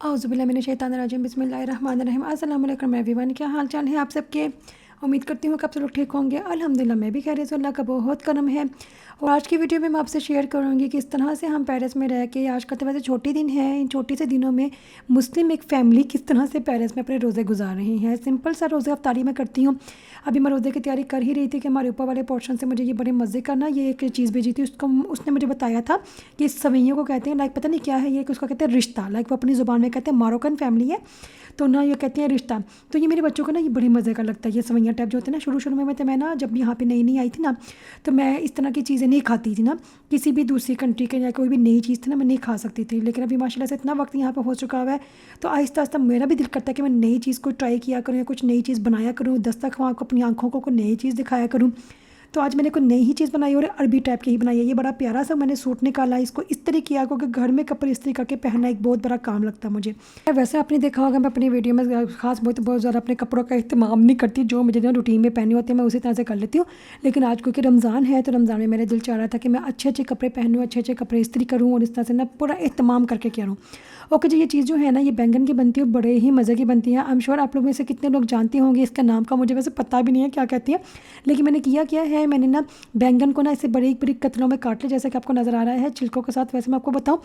औज़ुबिल्लाहिमिनश्शैतानिर्रजीम बिस्मिल्लाहिर्रहमानिर्रहीम अस्सलाम वालेकुम एवरीवन। क्या हाल चाल है आप सबके? उम्मीद करती हूँ कि आप सब लोग ठीक होंगे। अल्हम्दुलिल्लाह मैं भी खैरियत से, अल्लाह का बहुत करम है। और आज की वीडियो में मैं आपसे शेयर करूँगी कि इस तरह से हम पेरिस में रह के, आजकल तो वैसे छोटे दिन हैं, इन छोटे से दिनों में मुस्लिम एक फ़ैमिली किस तरह से पेरिस में अपने रोज़े गुजार रही हैं। सिंपल सा रोज़े अफ्तारी में करती हूँ। अभी मैं रोज़े की तैयारी कर ही रही थी कि हमारे ऊपर वाले पोर्शन से मुझे ये बड़े मज़े का ना ये एक चीज़ भेजी थी। उसने मुझे बताया था कि इस सवैयों को कहते हैं, लाइक पता नहीं क्या है ये, कि उसको कहते हैं रिश्ता, लाइक वो अपनी ज़ुबान में कहते हैं मारोकन फैमिली है तो ना ये कहते हैं रिश्ता। तो ये मेरे बच्चों को ना ये बड़े मज़े का लगता है, ये सवैयाँ टाइप जो होते हैं ना। शुरू में तो मैं ना जब यहाँ पे नई आई थी ना, तो मैं इस तरह की चीज़ें नहीं खाती थी ना, किसी भी दूसरी कंट्री के या कोई भी नई चीज़ थी ना मैं नहीं खा सकती थी। लेकिन अभी माशाल्लाह से इतना वक्त यहाँ पे हो चुका हुआ है, तो आहिस्ता आहिस्ता मेरा भी दिल करता है कि मैं नई चीज़ को ट्राई किया करूँ या कुछ नई चीज़ बनाया करूँ, दस्तक को अपनी आँखों को नई चीज़ दिखाया करूँ। तो आज मैंने कोई नई ही चीज़ बनाई और अरबी टाइप की ही बनाई है। ये बड़ा प्यारा सा मैंने सूट निकाला, इसको इस्त्री किया क्योंकि घर में कपड़े इस्त्री करके पहनना एक बहुत बड़ा काम लगता है मुझे। वैसे आपने देखा होगा मैं अपनी वीडियो में खास बहुत ज़्यादा अपने कपड़ों का इस्तेमाल नहीं करती, जो मुझे ना रूटीन में पहने होते हैं मैं उसी तरह से कर लेती हूँ। लेकिन आज क्योंकि रमज़ान है तो रमज़ान में मेरा दिल चाह रहा था कि मैं अच्छे कपड़े पहनूँ, अच्छे कपड़े इस्त्री करूँ और इस तरह से ना पूरा एहतमाम करके करूँ। ओके जी, ये चीज़ जो है ना ये बैंगन की बनती है, बड़े ही मज़े की बनती है। आई एम श्योर आप लोग में से कितने लोग जानते होंगे, इसका नाम का मुझे वैसे पता भी नहीं है क्या कहती है। लेकिन मैंने क्या है, मैंने ना बैंगन को ना ऐसे बड़ी कतलों में काट लिया, जैसे कि आपको नज़र आ रहा है छिलकों के साथ। वैसे मैं आपको बताऊँ,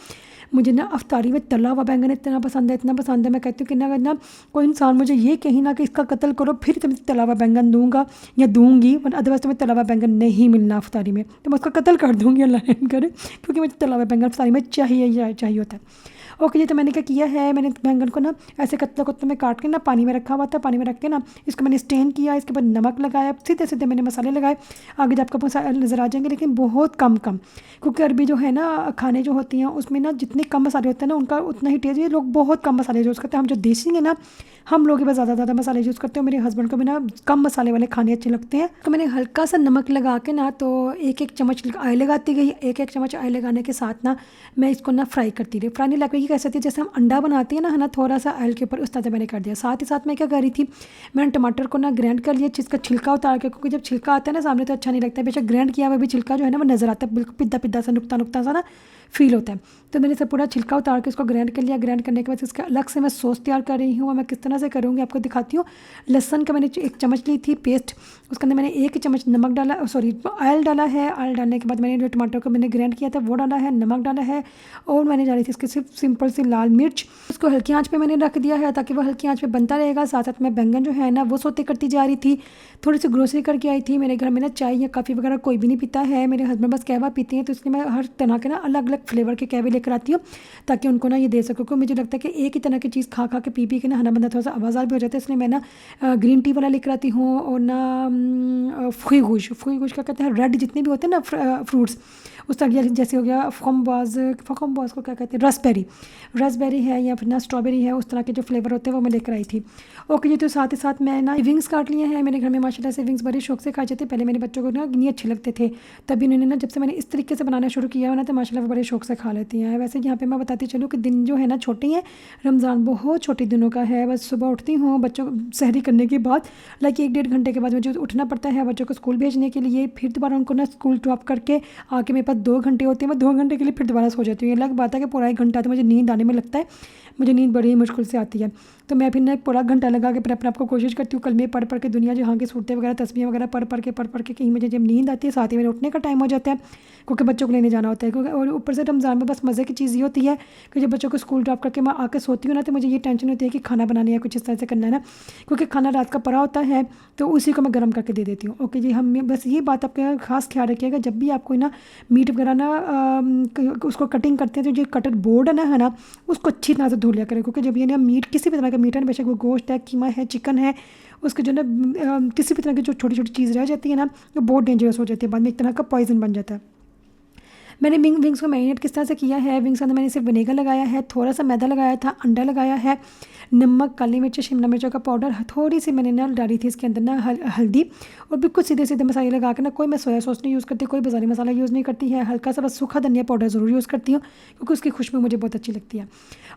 मुझे ना अफ्तारी में तला हुआ बैंगन इतना पसंद है। मैं कहती हूँ कि ना कोई इंसान मुझे ये कहीं ना कि इसका कत्ल करो फिर तो मैं तला हुआ बैंगन दूंगा या दूंगी, वरना अदरवाइज तो मैं तला हुआ बैंगन नहीं मिलना अफ्तारी में, तो मैं उसका कत्ल कर दूंगी, अल्लाह रहम करे, क्योंकि मुझे तला हुआ बैंगन अफ्तारी में चाहिए होता है। ओके जी, तो मैंने क्या किया है, मैंने बैंगन को ना ऐसे कतले में काट के ना पानी में रखा हुआ था। पानी में रख के ना इसको मैंने स्टेन किया, इसके बाद नमक लगाया, सीधे मैंने मसाले लगाए। आगे जब आपको मसाले नज़र आ जाएंगे, लेकिन बहुत कम क्योंकि अरबी जो है ना खाने जो होती हैं उसमें ना जितने कम मसाले होते हैं ना उनका उतना ही टेस्ट है। लोग बहुत कम मसाले यूज़ करते हैं, हम जो देसी हैं ना हम लोग ज़्यादा मसाले यूज़ करते हैं। मेरे हस्बैंड को भी ना कम मसाले वाले खाने अच्छे लगते हैं। तो मैंने हल्का सा नमक लगा के ना तो एक चम्मच ऑयल लगाती गई। एक चम्मच ऑयल लगाने के साथ ना मैं इसको ना फ्राई करती रही। फ्राई नहीं लगेगी कैसे थी, जैसे हम अंडा बनाते हैं ना, है ना, थोड़ा सा ऑयल के ऊपर उस तरह से मैंने कर दिया। साथ ही साथ मैं क्या कर रही थी, मैंने टमाटर को ना ग्राइंड कर लिया, जिसका छिलका उतार के, क्योंकि जब छिलका आता है ना सामने तो अच्छा नहीं लगता है। बेशक ग्राइंड किया हुआ भी छिलका जो है ना वो नज़र आता है, बिल्कुल पिद्दा सा नुकता सा ना फील होता है। तो मैंने सब पूरा छिलका उतार के इसको ग्राइंड कर लिया। ग्राइंड करने के बाद इसका अलग से मैं सॉस तैयार कर रही हूँ। मैं किस तरह से करूँगी आपको दिखाती हूँ। लहसुन का मैंने 1 चम्मच ली थी पेस्ट, उसके अंदर मैंने 1 चम्मच नमक डाला, ऑयल डाला है। ऑयल डालने के बाद मैंने जो टमाटर को मैंने ग्राइंड किया था वो डाला है, नमक डाला है, और मैंने डाली थी इसकी सिर्फ सिंपल सी लाल मिर्च। उसको हल्की आंच पे मैंने रख दिया है ताकि वो हल्की आंच पे बनता रहेगा। साथ साथ में बैंगन जो है ना वो सौते करती जा रही थी। थोड़ी सी ग्रोसरी करके आई थी। मेरे घर में ना चाय या कॉफ़ी वगैरह कोई भी नहीं पीता है, मेरे हस्बैंड बस कहवा पीते हैं, तो इसलिए मैं हर तरह के ना अलग अलग फ्लेवर के कहवे लेकर आती हूँ ताकि उनको ना ये दे सकूँ। क्योंकि मुझे लगता है कि एक ही तरह की चीज़ खा के पी के ना हना बंदा थोड़ा सा आवाज़ार भी हो जाता है, इसलिए मैं ना ग्रीन टी वाला लेकर आती हूँ। और ना फुई गुश का कहते हैं, रेड जितने भी होते हैं ना फ्रूट्स, उस तरह जैसे हो गया फकम्बाज को क्या कहते हैं, रसबेरी है या फिर ना स्ट्रॉबेरी है, उस तरह के जो फ्लेवर होते हैं वो मैं लेकर आई थी। ओके जी, तो साथ ही साथ मैं ना विंग्स काट लिए हैं। मेरे घर में माशाल्लाह से विंग्स बड़े शौक से खाए जाते। पहले मेरे बच्चों को ना नहीं अच्छे लगते थे, तभी उन्होंने ना जब से मैंने इस तरीके से बनाना शुरू किया है ना तो माशाल्लाह वो बड़े शौक से खा लेती हैं। वैसे यहाँ पे मैं बताती चलूँ कि दिन जो है ना छोटे हैं, रमज़ान बहुत छोटे दिनों का है। बस सुबह उठती हूँ, बच्चों को सहरी करने के बाद लाइक 1-1.5 घंटे के बाद मुझे उठना पड़ता है बच्चों को स्कूल भेजने के लिए। फिर दोबारा उनको ना स्कूल ड्रॉप करके आके मेरे पास 2 घंटे होते हैं। मैं 2 घंटे के लिए फिर दोबारा सो जाती हूँ। ये अलग बात है कि पूरा 1 घंटा तो मुझे नींद आने में लगता है, मुझे नींद बड़ी ही मुश्किल से आती है। तो मैं फिर ना पूरा घंटा लगा के फिर अपने आप को कोशिश करती हूँ कलमे पढ़ के, दुनिया जहाँ की सूरतें वगैरह तस्बीहें वगैरह पढ़ के कहीं मुझे जब नींद आती है, साथ ही मेरे उठने का टाइम हो जाता है क्योंकि बच्चों को लेने जाना होता है। क्योंकि और ऊपर से रमज़ान में बस मज़े की चीज़ ये होती है कि जब बच्चों को स्कूल ड्रॉप करके मैं आके सोती हूँ ना तो मुझे ये टेंशन होती है कि खाना बनाने या कुछ इस तरह से करना है ना, क्योंकि खाना रात का पड़ा होता है तो उसी को मैं गर्म करके दे देती हूँ। ओके जी, हम बस ये बात आपका खास ख्याल रखिएगा, जब भी आप कोई ना मीट वगैरह ना उसको कटिंग करते हैं तो जो कटर बोर्ड है ना उसको अच्छी तरह से धो लिया करें। क्योंकि जब ये ना मीट किसी भी तरह का मीट है, बेशक वो गोश्त है, कीमा है, चिकन है, उसके जो ना किसी भी तरह की जो छोटी छोटी चीज़ रह जाती है ना वो बहुत डेंजरस हो जाती है, बाद में एक तरह का पॉइजन बन जाता है। मैंने विंग्स को मैरिनेट किस तरह से किया है, विंग्स के अंदर मैंने सिर्फ विनेगर लगाया है, थोड़ा सा मैदा लगाया था, अंडा लगाया है, नमक, काली मिर्च, शिमला मिर्चों का पाउडर, थोड़ी सी मैंने ना डाली थी इसके अंदर ना हल्दी, और बिल्कुल सीधे मसाले लगा के ना, कोई मैं सोया सॉस नहीं यूज़ करती, कोई बाज़ारी मसाला यूज़ नहीं करती है, हल्का सा बस सूखा धनिया पाउडर ज़रूर यूज़ करती हूँ क्योंकि उसकी खुशबू मुझे बहुत अच्छी लगती है।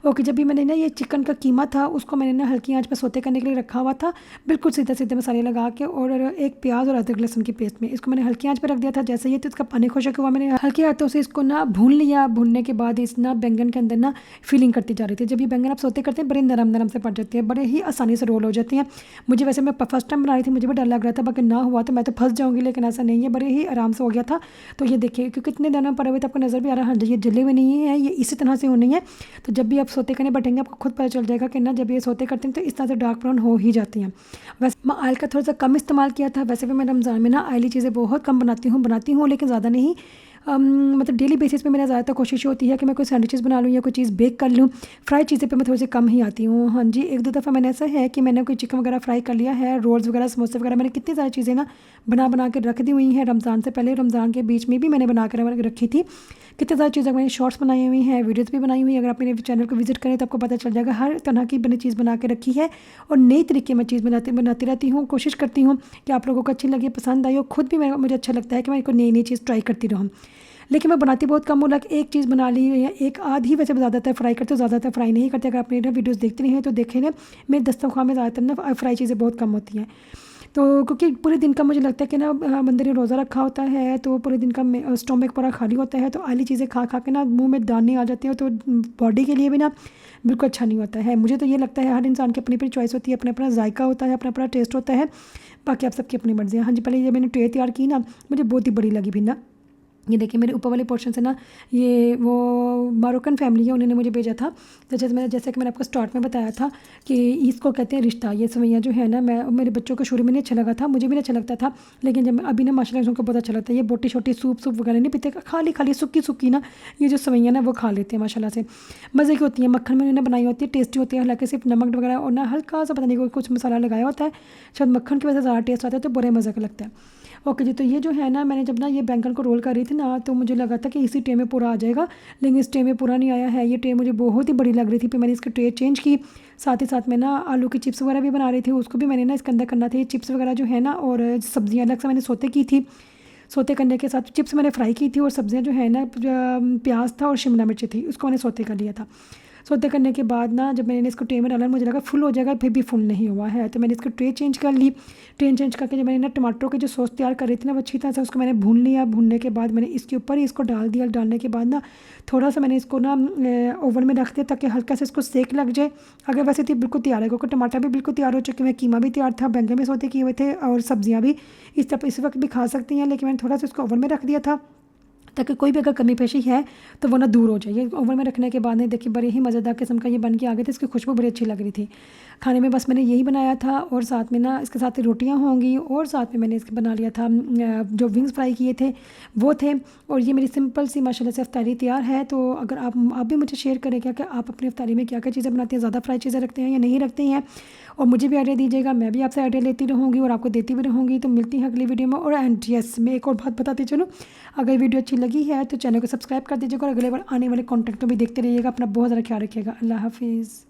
ओके, जब भी मैंने ना ये चिकन का कीमा था उसको मैंने ना हल्की आंच पर सोते करने के लिए रखा हुआ था, बिल्कुल सीधे मसाले लगा के, और एक प्याज और अदरक लहसुन की पेस्ट में इसको मैंने हल्की आंच पर रख दिया था। जैसे ये तो इसका पानी खुशक हुआ, मैंने हल्के हाथों से इसको ना भून लिया। भूनने के बाद इस ना बैंगन के अंदर ना फिलिंग करती जा रही थी। जब ये बैंगन आप सोते करते हैं बड़े नरम नरम से पड़ जाते हैं, बड़े ही आसानी से रोल हो जाते हैं। मुझे वैसे मैं फर्स्ट टाइम बना रही थी, मुझे भी डर लग रहा था बाकी ना हुआ तो मैं तो फंस जाऊँगी, लेकिन ऐसा नहीं है, बड़े ही आराम से हो गया था। तो ये देखिए क्योंकि इतने दाने पड़े हुए थे आपको नज़र भी आ रहा है, हाँ ये जले हुए नहीं है, ये इसी तरह से होनी है। तो जब भी आप सोते करने बैठेंगे आपको खुद पता चल जाएगा कि ना जब ये सोते करते हैं तो इस तरह से डार्क ब्राउन हो ही जाती हैं। वैसे मैं ऑयल का थोड़ा सा कम इस्तेमाल किया था। वैसे भी मैं रमज़ान में ना ऑयली चीज़ें बहुत कम बनाती हूँ लेकिन ज़्यादा नहीं। मतलब डेली बेसिस पे मेरा ज़्यादातर कोशिश होती है कि मैं कोई सैंडविचेस बना लूँ या कोई चीज़ बेक कर लूँ। फ्राई चीज़ें पे मैं थोड़ी सी कम ही आती हूँ। हाँ जी, एक दो दफ़ा मैंने ऐसा है कि मैंने कोई चिकन वगैरह फ्राई कर लिया है, रोल्स वगैरह, समोसे वगैरह, मैंने कितनी सारी चीज़ें ना बना के रख दी हुई हैं। रमज़ान से पहले, रमज़ान के बीच में भी मैंने बना कर रखी थी। कितनी सारी चीज़ें मैंने शॉर्ट्स बनाई हुई हैं, वीडियोज़ भी बनाई हुई हैं। अगर आप मेरे चैनल को विजिट करें तो आपको पता चल जाएगा, हर तरह की मैंने चीज़ बना के रखी है और नई तरीके में चीज़ बनाती रहती हूँ। कोशिश करती हूँ कि आप लोगों को अच्छी लगे, पसंद आई हो। खुद भी मुझे अच्छा लगता है कि मैं कोई नई चीज़ ट्राई करती रहूँ। लेकिन मैं बनाती बहुत कम हूँ, लाइक एक चीज़ बना ली या एक आधी, वैसे ज़्यादातर फ्राई करते हो, ज़्यादातर फ्राई नहीं करते। अगर आप मेरे वीडियोज़ देखते नहीं हैं तो देखें ना, मेरे दस्तरखान में ज़्यादातर ना फ्राई चीज़ें बहुत कम होती हैं। तो क्योंकि पूरे दिन का मुझे लगता है कि ना बंदे ने रोज़ा रखा होता है तो पूरे दिन का स्टोमक पूरा खाली होता है, तो ऑयली चीज़ें खा के ना मुंह में दाने आ जाते हैं, तो बॉडी के लिए भी ना बिल्कुल अच्छा नहीं होता है। मुझे तो ये लगता है हर इंसान की अपनी अपनी चॉइस होती है, अपना अपना जायका होता है, अपना अपना टेस्ट होता है, बाकी आप सबकी अपनी मर्ज़ी है। हाँ जी, पहले ये मैंने ट्रे तैयार की ना, मुझे बहुत ही बड़ी लगी भी ना। ये देखिए मेरे ऊपर वाले पोर्शन से ना, ये वो मारोकन फैमिली है, उन्होंने मुझे भेजा था। तो जैसे कि मैंने आपको स्टार्ट में बताया था कि इसको कहते हैं रिश्ता। ये सवैयाँ जो है ना, मेरे बच्चों को शुरू में नहीं अच्छा लगा था, मुझे भी नहीं अच्छा लगता था, लेकिन जब अभी ना माशाल्लाह उनको बहुत अच्छा लगता है। ये बोटी छोटी सूप वगैरह नहीं पीते, खाली सूखी ना ये जो सवैयाँ ना वो खा लेते हैं माशाल्लाह से। मज़े की होती है, मक्खन में उन्होंने बनाई होती है, टेस्टी होती है। हालांकि सिर्फ नमक वगैरह और ना हल्का सा पता नहीं कुछ मसाला लगाया होता है, शायद मक्खन की वजह से ज़्यादा टेस्ट आता है, तो बड़े मज़े का लगता है। ओके जी, तो ये जो है ना, मैंने जब ना ये बैंगन को रोल कर रही थी ना, तो मुझे लगा था कि इसी ट्रे में पूरा आ जाएगा, लेकिन इस ट्रे में पूरा नहीं आया है। ये ट्रे मुझे बहुत ही बड़ी लग रही थी, फिर मैंने इसकी ट्रे चेंज की। साथ ही साथ मैं ना आलू की चिप्स वगैरह भी बना रही थी, उसको भी मैंने ना इसके अंदर करना था। ये चिप्स वगैरह जो है ना, और सब्जियाँ अलग से मैंने सोते की थी। सोते करने के साथ चिप्स मैंने फ्राई की थी, और सब्जियाँ जो है ना, प्याज था और शिमला मिर्च थी, उसको मैंने सोते कर लिया था। सोते करने के बाद ना जब मैंने इसको ट्रे में डाला, मुझे लगा फुल हो जाएगा, फिर भी फुल नहीं हुआ है, तो मैंने इसको ट्रे चेंज कर ली। ट्रे चेंज करके जब मैंने ना टमाटरों की जो सॉस तैयार कर रही थी ना, वो अच्छी तरह से उसको मैंने भून लिया। भूनने के बाद मैंने इसके ऊपर ही इसको डाल दिया। डालने के बाद ना थोड़ा सा मैंने इसको ना ओवन में रख दिया ताकि हल्का से इसको सेक लग जाए। अगर वैसे तो बिल्कुल तैयार है, क्योंकि टमाटर भी बिल्कुल तैयार हो चुके हैं, कीमा भी तैयार था, बैंगन भी सोते किए हुए थे, और सब्जियाँ भी इस वक्त भी खा सकती हैं, लेकिन मैंने थोड़ा सा इसको ओवन में रख दिया था ताकि कोई भी अगर कमी पेशी है तो वो ना दूर हो जाए। ये ओवन में रखने के बाद ने देखिए बड़े ही मज़ेदार किस्म का ये बन के आ गए थे। इसकी खुशबू बड़ी अच्छी लग रही थी खाने में। बस मैंने यही बनाया था, और साथ में ना इसके साथ रोटियां होंगी, और साथ में मैंने इसके बना लिया था जो विंग्स फ्राई किए थे वो थे। और ये मेरी सिंपल सी माशाल्लाह से इफ्तारी तैयार है। तो अगर आप भी मुझे शेयर करें क्या आप अपनी इफ्तारी में क्या क्या चीज़ें बनाते हैं, ज़्यादा फ्राई चीज़ें रखते हैं या नहीं रखते हैं, और मुझे भी आइडिया दीजिएगा, मैं भी आपसे आइडिया लेती रहूँगी और आपको देती भी रहूँगी। तो मिलती हैं अगली वीडियो में। और एंड यस, मैं एक और बात बताती चलूँ, अगर वीडियो अच्छी लगी है तो चैनल को सब्सक्राइब कर दीजिएगा, और अगले बार आने वाले कॉन्टेंट को भी देखते रहिएगा। अपना बहुत ज़्यादा ख्याल रखिएगा। अल्लाह हाफिज़।